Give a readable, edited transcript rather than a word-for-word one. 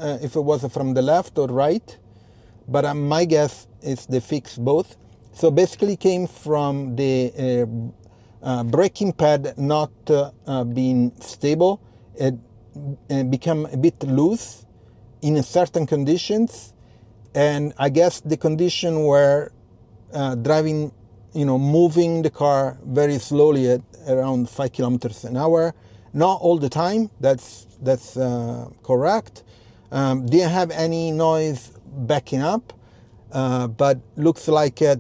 if it was from the left or right, but my guess is they fixed both. So basically came from the braking pad not being stable. It became a bit loose in certain conditions, and I guess the condition were driving, moving the car very slowly at around 5 kilometers an hour. Not all the time, that's correct. Didn't have any noise backing up, but looks like there